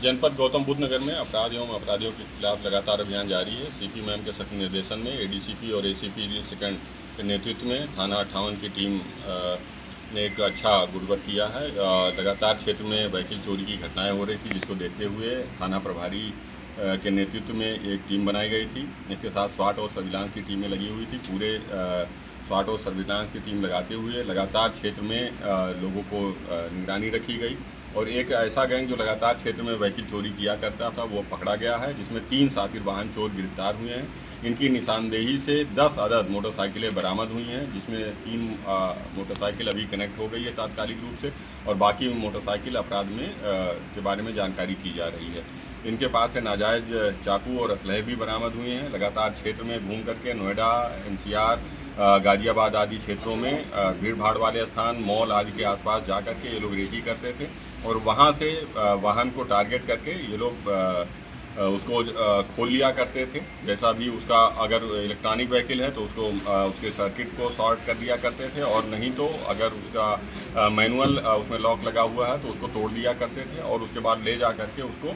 जनपद गौतम बुद्ध नगर में अपराध एवं अपराधियों के खिलाफ लगातार अभियान जारी है। सीपी मैम के सख्त निर्देशन में एडीसीपी और एसीपी सेकंड के नेतृत्व में थाना 58 की टीम ने एक अच्छा गुरुवर्क किया है। लगातार क्षेत्र में व्हीकल चोरी की घटनाएं हो रही थी, जिसको देखते हुए थाना प्रभारी के नेतृत्व में एक टीम बनाई गई थी। इसके साथ स्वाट और सर्विलांस की टीमें लगी हुई थी। पूरे स्वाट और सर्विलांस की टीम लगाते हुए लगातार क्षेत्र में लोगों को निगरानी रखी गई और एक ऐसा गैंग जो लगातार क्षेत्र में व्हीकल चोरी किया करता था वो पकड़ा गया है, जिसमें 3 साथी वाहन चोर गिरफ्तार हुए हैं। इनकी निशानदेही से 10 अदद मोटरसाइकिलें बरामद हुई हैं, जिसमें 3 मोटरसाइकिल अभी कनेक्ट हो गई है तात्कालिक रूप से और बाकी मोटरसाइकिल अपराध में के बारे में जानकारी की जा रही है। इनके पास से नाजायज़ चाकू और असलहे भी बरामद हुए हैं। लगातार क्षेत्र में घूम करके नोएडा, एनसीआर, गाजियाबाद आदि क्षेत्रों में भीड़ भाड़ वाले स्थान, मॉल आदि के आसपास जा कर के ये लोग रेकी करते थे और वहाँ से वाहन को टारगेट करके ये लोग उसको खोल लिया करते थे। जैसा भी उसका अगर इलेक्ट्रॉनिक व्हीकल है तो उसको उसके सर्किट को शॉर्ट कर दिया करते थे और नहीं तो अगर उसका मैनुअल उसमें लॉक लगा हुआ है तो उसको तोड़ दिया करते थे और उसके बाद ले जा करके उसको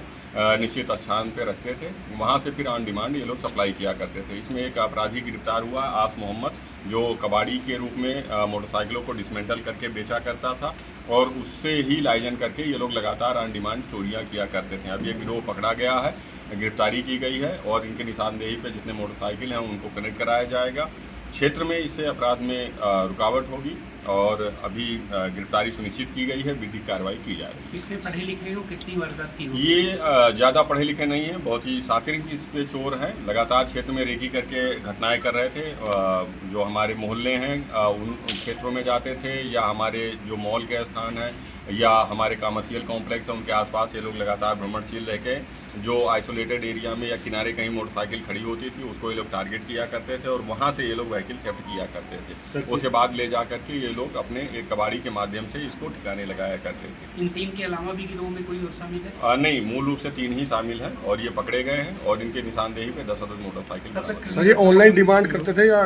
निश्चित स्थान पे रखते थे। वहाँ से फिर ऑन डिमांड ये लोग सप्लाई किया करते थे। इसमें एक अपराधी गिरफ्तार हुआ, आस मोहम्मद, जो कबाड़ी के रूप में मोटरसाइकिलों को डिसमेंटल करके बेचा करता था और उससे ही लाइजन करके ये लोग लगातार ऑन डिमांड चोरियां किया करते थे। अब ये गिरोह पकड़ा गया है, गिरफ्तारी की गई है और इनके निशानदेही पे जितने मोटरसाइकिल हैं उनको कनेक्ट कराया जाएगा। क्षेत्र में इससे अपराध में रुकावट होगी और अभी गिरफ्तारी सुनिश्चित की गई है, विधिक कार्रवाई की जा रही है। कितने पढ़े लिखे हो, कितनी वारदात की हो? ये ज़्यादा पढ़े लिखे नहीं हैं, बहुत ही सात्विक इस पे चोर हैं। लगातार क्षेत्र में रेकी करके घटनाएं कर रहे थे। जो हमारे मोहल्ले हैं उन क्षेत्रों में जाते थे या हमारे जो मॉल के स्थान हैं या हमारे कमर्शियल कॉम्प्लेक्स हैं उनके आसपास ये लोग लगातार भ्रमणशील रह के जो आइसोलेटेड एरिया में या किनारे कहीं मोटरसाइकिल खड़ी होती थी उसको ये लोग टारगेट किया करते थे और वहाँ से ये लोग व्हीकल थेफ्ट किया करते थे। उसके बाद ले जा करके ये लोग अपने एक कबाड़ी के माध्यम से इसको ठिकाने लगाया करते थे। इन 3 के अलावा भी गिरोह में कोई और शामिल है? नहीं, मूल रूप से 3 ही शामिल हैं और ये पकड़े गए हैं और इनके निशानदेही पे 10 अदद मोटरसाइकिल। सर ये ऑनलाइन डिमांड करते थे या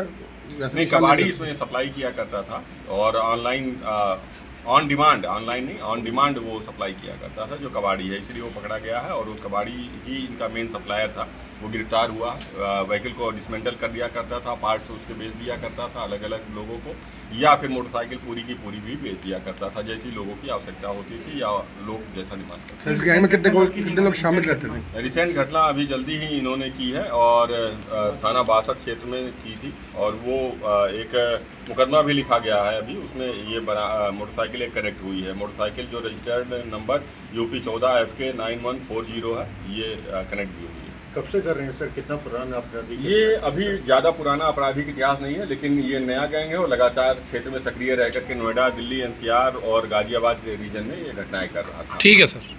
नहीं, कबाड़ी इसमें सप्लाई किया करता था और ऑनलाइन ऑन डिमांड, ऑनलाइन नहीं, ऑन डिमांड वो सप्लाई किया करता था जो कबाड़ी है, इसलिए वो पकड़ा गया है और वो कबाड़ी ही इनका मेन सप्लायर था। वो गिरफ्तार हुआ, व्हीकल को डिसमेंटल कर दिया करता था, पार्ट्स उसके बेच दिया करता था अलग अलग लोगों को या फिर मोटरसाइकिल पूरी की पूरी भी बेच दिया करता था जैसी लोगों की आवश्यकता होती थी या लोग जैसा डिमांड करते थे। इस गैंग में कितने लोग शामिल रहते थे? रिसेंट घटना अभी जल्दी ही इन्होंने की है और थाना 62 क्षेत्र में की थी और वो एक मुकदमा भी लिखा गया है अभी उसमें। ये मोटरसाइकिल एक कनेक्ट हुई है, मोटरसाइकिल जो रजिस्टर्ड नंबर UP 14 FK 9140 है, ये कनेक्ट भी हुई है। कब से कर रहे हैं सर? कितना पुराना अपराधी? ये अभी ज़्यादा पुराना आपराधिक इतिहास नहीं है, लेकिन ये नया गैंग है और लगातार क्षेत्र में सक्रिय रह करके नोएडा, दिल्ली, NCR और गाजियाबाद रीजन में ये घटनाएं कर रहा था। ठीक है सर।